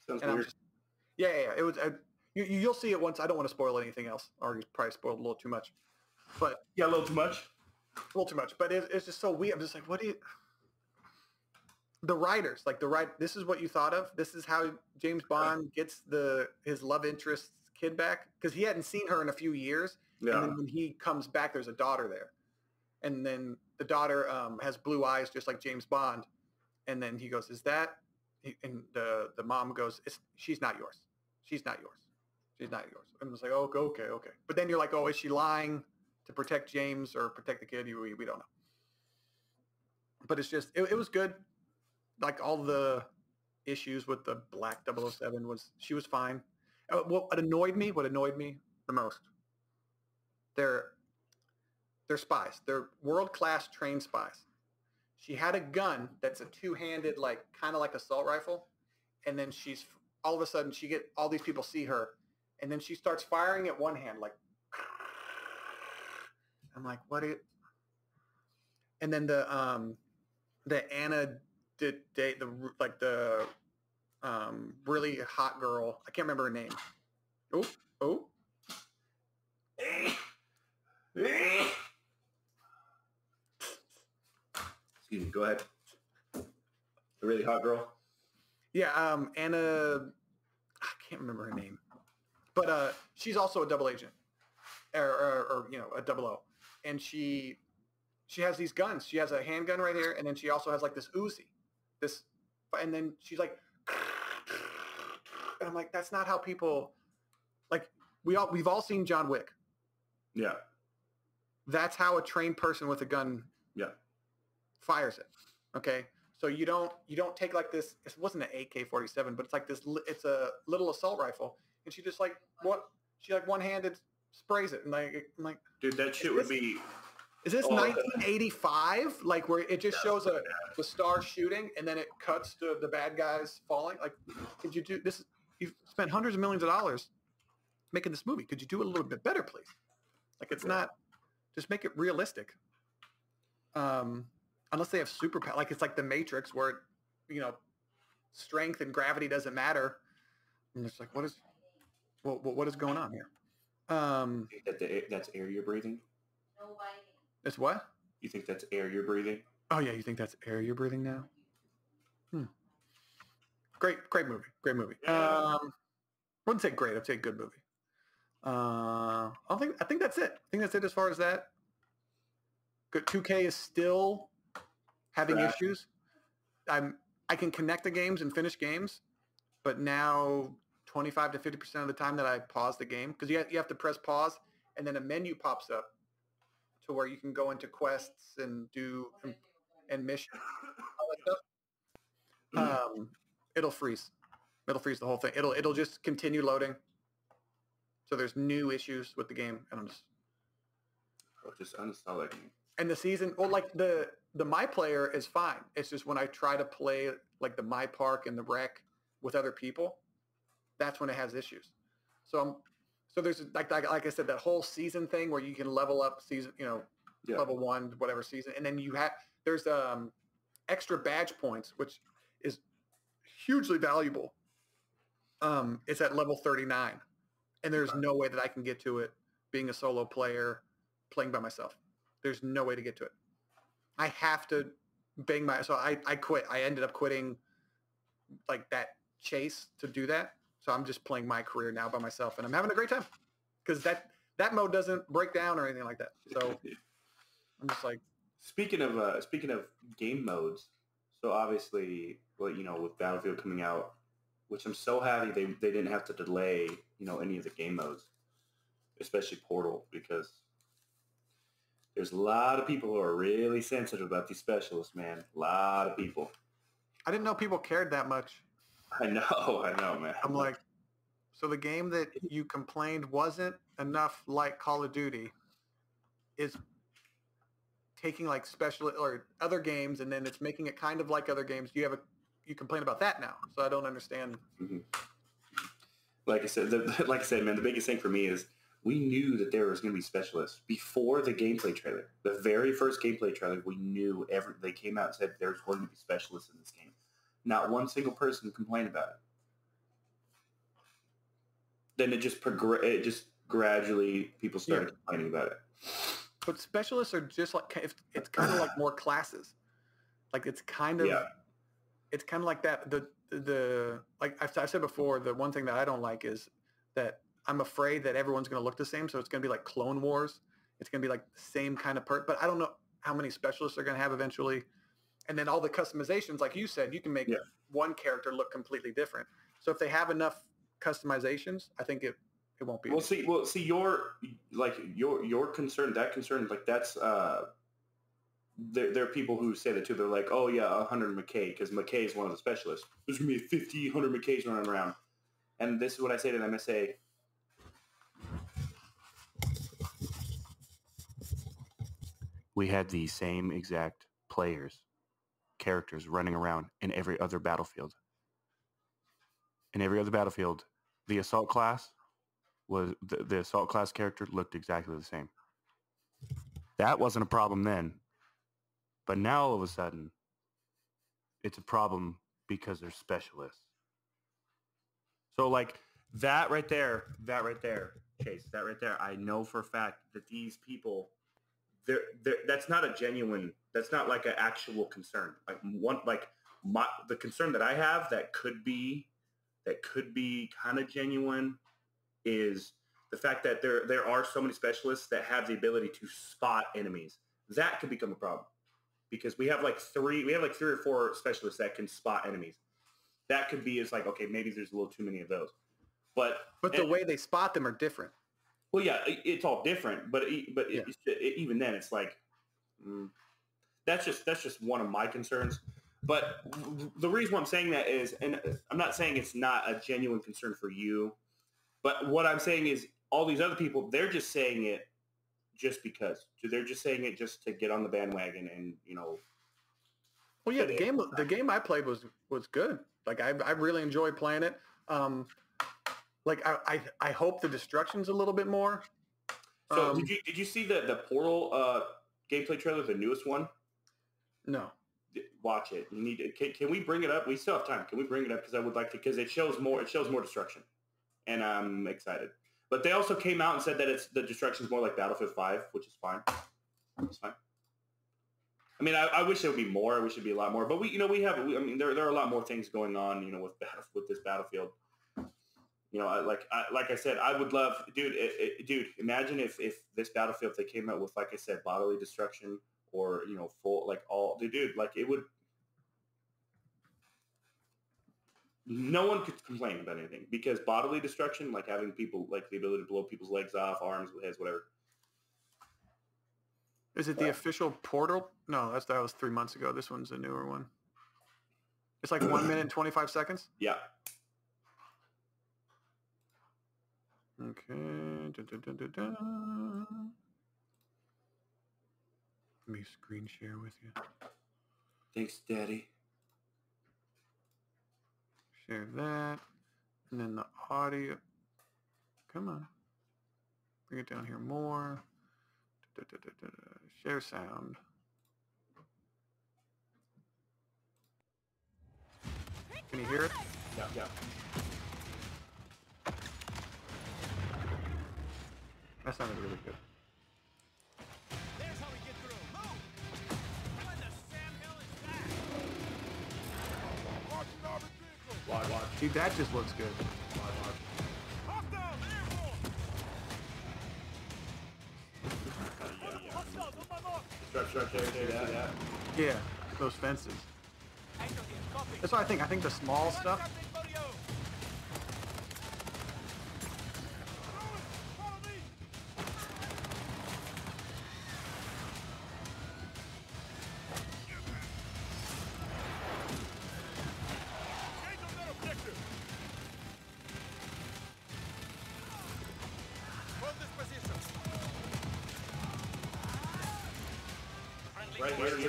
Sounds and weird. Yeah. It was. You'll see it once. I don't want to spoil anything else. I already probably spoiled a little too much. But Yeah, a little too much. But it's just so weird. I'm just like, what do you? The writers, this is what you thought of. This is how James Bond gets his love interest's kid back, because he hadn't seen her in a few years. Yeah. And then when he comes back, there's a daughter there, and then the daughter has blue eyes just like James Bond. And then he goes, "Is that?" And the mom goes, "She's not yours. She's not yours. She's not yours." And I was like, "Oh, okay." But then you're like, "Oh, is she lying to protect James or protect the kid?" We don't know. But it's just it was good. Like all the issues with the black 007 she was fine. What annoyed me the most, they're spies. They're world-class trained spies. She had a gun that's a two-handed, like kind of like assault rifle, and then she's all of a sudden all these people see her, and then she starts firing at one hand, like I'm like, what? And then the Anna did date the really hot girl. I can't remember her name. Oh. Excuse me. Go ahead. The really hot girl. Yeah, Anna. I can't remember her name, but she's also a double agent, or a 00, and she has these guns. She has a handgun right here, and then she also has like this Uzi. And then she's like, and I'm like, that's not how people, like, we've all seen John Wick. Yeah. That's how a trained person with a gun fires it. Okay. So you don't take like this. It wasn't an AK-47, but it's like this. It's a little assault rifle, and she just like what? She like one-handed sprays it, and I'm like, dude, that shit would be. Is this 1985? Like where it just shows the star shooting and then it cuts to the bad guys falling? Like, could you do this? You've spent hundreds of millions of dollars making this movie. Could you do it a little bit better, please? Like, it's not. Just make it realistic. Unless they have superpower, like it's like the Matrix, where strength and gravity doesn't matter. And it's like, what is going on here? That's air you're breathing. It's what? You think that's air you're breathing? Oh yeah, you think that's air you're breathing now? Great movie. Yeah. Wouldn't say great. I'd say good movie. I think that's it. I think that's it as far as that. Good. 2K is still having issues. I can connect the games and finish games, but now 25 to 50% of the time that I pause the game, because you have to press pause and then a menu pops up to where you can go into quests and do and missions. All that stuff. It'll freeze. It'll freeze the whole thing. It'll just continue loading. So there's new issues with the game, and I'm just uninstall that game. And the season, well, like the My Player is fine. It's just when I try to play like the My Park and the Rec with other people, that's when it has issues. So there's like I said, that whole season thing where you can level up season, level 1, whatever season, and then there's extra badge points, which is hugely valuable. It's at level 39, and there's no way that I can get to it being a solo player playing by myself. There's no way to get to it. I have to so I quit. I ended up quitting like that chase to do that. So I'm just playing my career now by myself, and I'm having a great time because that mode doesn't break down or anything like that. So I'm just like, speaking of game modes. So obviously, with Battlefield coming out, which I'm so happy they didn't have to delay, any of the game modes, especially Portal, because there's a lot of people who are really sensitive about these specialists, man. A lot of people. I didn't know people cared that much. I know, man. I'm like, so the game that you complained wasn't enough like Call of Duty is taking like special or other games, and then it's making it kind of like other games. You have you complain about that now. So I don't understand. Mm-hmm. Like I said, man, the biggest thing for me is we knew that there was going to be specialists before the gameplay trailer. The very first gameplay trailer, we knew they came out and said there's going to be specialists in this game. Not one single person complained about it. Then it just gradually people started complaining about it. But specialists are just like, it's kind of like more classes. Like it's kind of like that. The like I've said before, the one thing that I don't like is that I'm afraid that everyone's going to look the same. So it's going to be like Clone Wars. It's going to be like the same kind of but I don't know how many specialists they're going to have eventually. And then all the customizations, like you said, you can make one character look completely different. So if they have enough customizations, I think it won't be. Well, see, your concern, like that's there are people who say that too. They're like, oh yeah, 100 McKay, because McKay is one of the specialists. There's gonna be 50, 100 McKays running around, and this is what I say to them. I say, we had the same exact characters running around in every other battlefield. In every other battlefield, the assault class was the assault class character looked exactly the same. That wasn't a problem then. But now all of a sudden, it's a problem because they're specialists. So like that right there, Chase, that right there, I know for a fact that these people, that's not like an actual concern. The concern that I have that could be kind of genuine is the fact that there are so many specialists that have the ability to spot enemies. That could become a problem because we have like three or four specialists that can spot enemies. That could be, it's like, okay, maybe there's a little too many of those. But the way they spot them are different. Well, yeah, it's all different, but even then, it's like that's just one of my concerns. But the reason why I'm saying that is, and I'm not saying it's not a genuine concern for you, but what I'm saying is all these other people, they're just saying it just because. So they're just saying it just to get on the bandwagon and, you know. Well, yeah, the game I played was good. Like I really enjoyed playing it. Like I hope the destruction's a little bit more. So did you see the Portal gameplay trailer, the newest one? No. Watch it. You need to, can we bring it up? We still have time. Can we bring it up? Because I would like to, because it shows more destruction, and I'm excited. But they also came out and said that the destruction's more like Battlefield 5, which is fine. It's fine. I mean, I wish there would be more. I wish it'd be a lot more. But there are a lot more things going on, you know, with this Battlefield. You know, like I said, I would love, dude. Dude, imagine if this Battlefield, they came out with, like I said, bodily destruction, or, you know, full, like all, dude, like it would. No one could complain about anything, because bodily destruction, like having people, like the ability to blow people's legs off, arms, heads, whatever. Is it the official Portal? No, that was 3 months ago. This one's a newer one. It's like 1 minute and 25 seconds. Yeah. Okay. Let me screen share with you. Thanks, Daddy. Share that. And then the audio. Come on. Bring it down here more. Share sound. Can you hear it? Yeah. That sounded really good. There's how we get through. Move! What the Sam Hill is that? Marching armored vehicle. Watch. Dude, that just looks good. Watch. Hostile, airborne. Yeah. Hostiles on my mark. Structure, see that? Yeah, those fences. That's what I think. I think the small stuff. Right here, the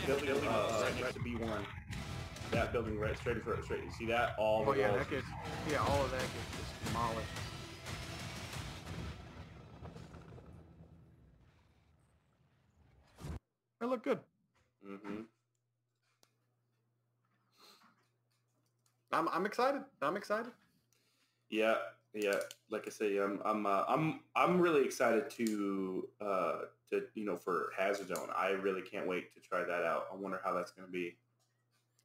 building right next to B1. That building right straight. You see that? All the Oh yeah, walls. that gets all of that gets just demolished. They look good. Mm-hmm. I'm excited. I'm excited. Yeah. Like I say, I'm really excited to for Hazard Zone. I really can't wait to try that out. I wonder how that's going to be.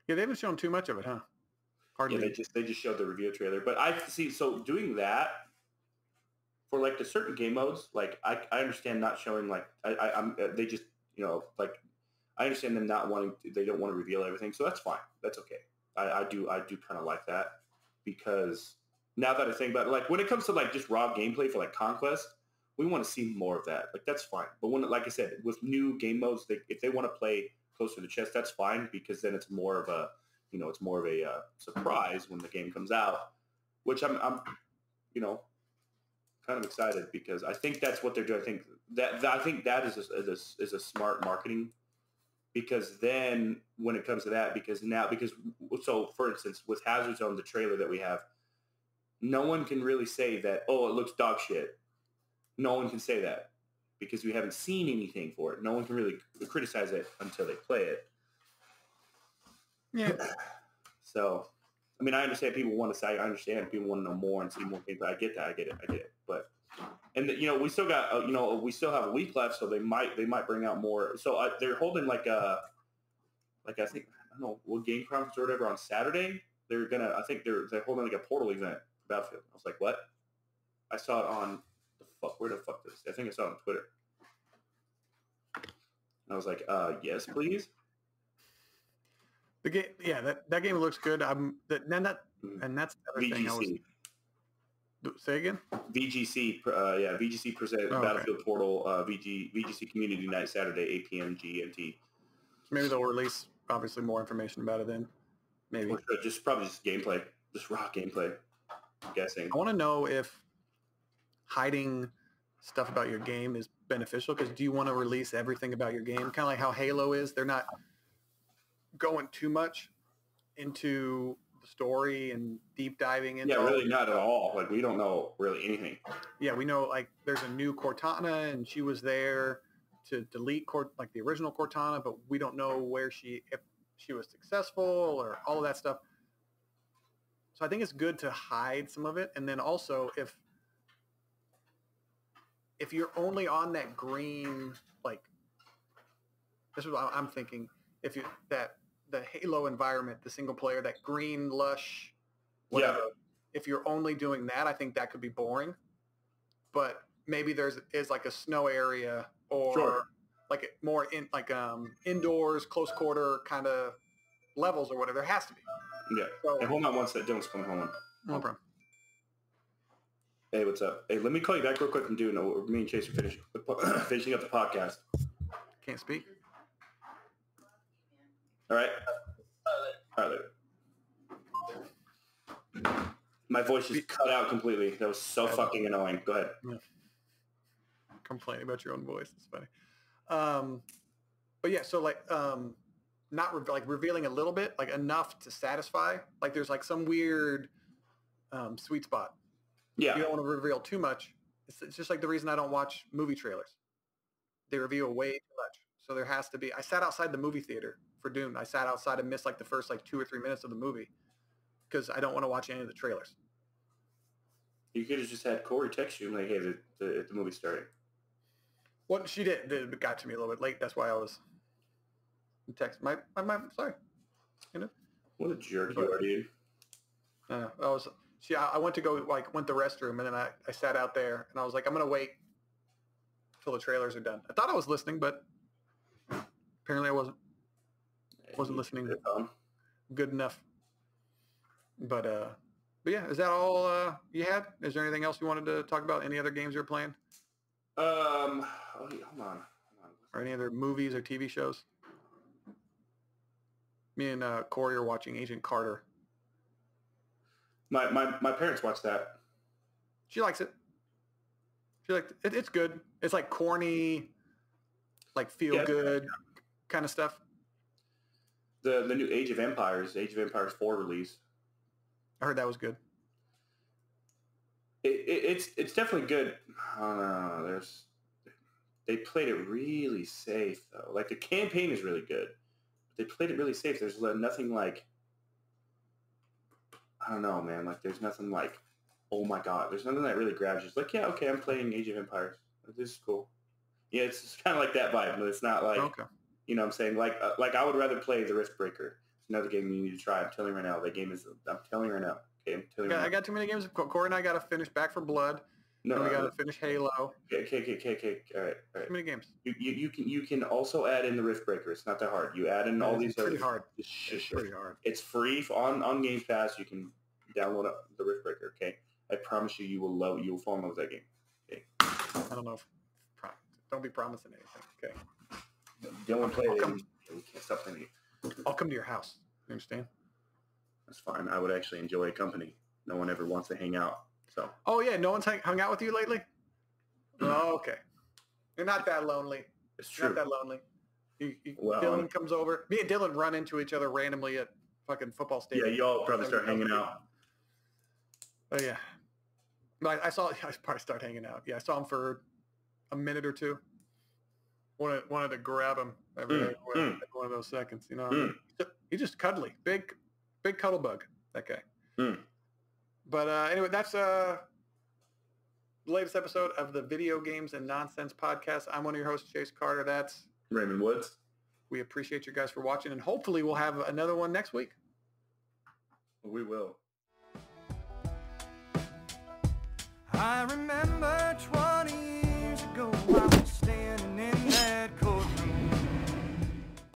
Yeah, they haven't shown too much of it, huh? Hardly. Yeah, they just showed the review trailer. But I see. So doing that for like the certain game modes, like I understand not showing like I'm they just like I understand them not wanting to, they don't want to reveal everything, so that's fine. That's okay. I do kind of like that because now that I think about it, like when it comes to like just raw gameplay for like Conquest, we want to see more of that. Like that's fine. But when, like I said, with new game modes, if they want to play closer to the chest, that's fine because then it's more of a surprise when the game comes out, which I'm kind of excited because I think that's what they're doing. I think that is a smart marketing because then when it comes to that, because so for instance with Hazard Zone, the trailer that we have, no one can really say that, oh, it looks dog shit. No one can say that because we haven't seen anything for it. No one can really criticize it until they play it. Yeah. So, I mean, I understand people want to say, I understand people want to know more and see more gameplay. I get that. I get it. But, and we still got, we still have a week left, so they might bring out more. So they're holding I think, I don't know, what game conference or whatever on Saturday. I think they're holding like a portal event for Battlefield. I was like, what? I saw it on where the fuck this? I think I saw it on Twitter. And I was like, yes, please. The game, yeah, that game looks good. And that's the other thing I was. Say again. VGC, VGC present Battlefield okay. Portal, VGC Community Night Saturday, 8 p.m. GMT. So maybe they'll release obviously more information about it then. Maybe. Or probably just gameplay, just raw gameplay. I'm guessing. I want to know if hiding stuff about your game is beneficial because do you want to release everything about your game? Kind of like how Halo is. They're not going too much into the story and deep diving into really not at all. Like we don't know really anything. Yeah, we know like there's a new Cortana and she was there to delete like the original Cortana, but we don't know if she was successful or all of that stuff. So I think it's good to hide some of it, and then also if you're only on that green, like this is what I'm thinking, the Halo environment, the single player, that green lush, whatever. Yeah. If you're only doing that, I think that could be boring. But maybe is like a snow area or like more indoors, close quarter kind of levels or whatever. There has to be. Yeah. So, hey, hold on one second. Dylan's coming home. No problem. Hey, what's up? Hey, let me call you back real quick and me and Chase are finishing up the podcast. Can't speak. All right. My voice just cut out completely. That was so fucking annoying. Go ahead. Yeah. Complaining about your own voice. It's funny. But yeah, so not revealing a little bit, like enough to satisfy. Like there's like some weird sweet spot. Yeah. You don't want to reveal too much. It's just like the reason I don't watch movie trailers. They reveal way too much. So there has to be. I sat outside the movie theater for Dune. I sat outside and missed like the first 2 or 3 minutes of the movie because I don't want to watch any of the trailers. You could have just had Corey text you like, hey, the movie's starting. Well, she did. It got to me a little bit late. That's why I was text. My sorry. You know. What a jerk you are, dude. I went to go went to the restroom and then I sat out there and I was like, I'm gonna wait till the trailers are done. I thought I was listening, but apparently I wasn't. Wasn't listening good enough. But yeah, is that all you had? Is there anything else you wanted to talk about? Any other games you're playing? Hold on. Or any other movies or TV shows? Me and Corey are watching Agent Carter. My parents watched that. She likes it. She liked it. It's good. It's like corny, like feel good kind of stuff. The new Age of Empires 4 release. I heard that was good. It's definitely good. I don't know. They played it really safe though. Like the campaign is really good. They played it really safe. There's nothing like, I don't know, man. Like there's nothing like, oh my god. There's nothing that really grabs you. It's like, yeah, okay, I'm playing Age of Empires. This is cool. Yeah, it's kind of like that vibe, but it's not like, Okay. you know what I'm saying? Like I would rather play The Riftbreaker. It's another game you need to try. I'm telling you right now. That game is, I'm telling you right now. Okay, I'm telling you right now. I got too many games. Corey and I got to finish Back 4 Blood. No, we got to finish Halo. Okay. All right. Too many games. You can also add in the Riftbreaker. It's not that hard. You add in all these pretty other. hard. It's pretty hard. It's free on Game Pass. You can download the Riftbreaker. Okay, I promise you, you will love. You will fall in love with that game. Okay. I don't know. Don't be promising anything. Okay. Don't play it. We can't stop playing it. I'll come to your house. You understand? That's fine. I would actually enjoy company. No one ever wants to hang out. So. Oh yeah, no one's hung out with you lately. Oh, okay. You're not that lonely. It's true. Not that lonely. Well, Dylan comes over. Me and Dylan run into each other randomly at fucking football stadium. Yeah, y'all probably start hanging out. Oh yeah. I probably start hanging out. Yeah, I saw him for a minute or two. Wanted to grab him every one of those seconds. You know, he's just cuddly, big cuddle bug. That guy. But anyway, that's the latest episode of the Video Games and Nonsense podcast. I'm one of your hosts, Chase Carter. That's Raymond Woods. We appreciate you guys for watching, and hopefully we'll have another one next week. We will. I remember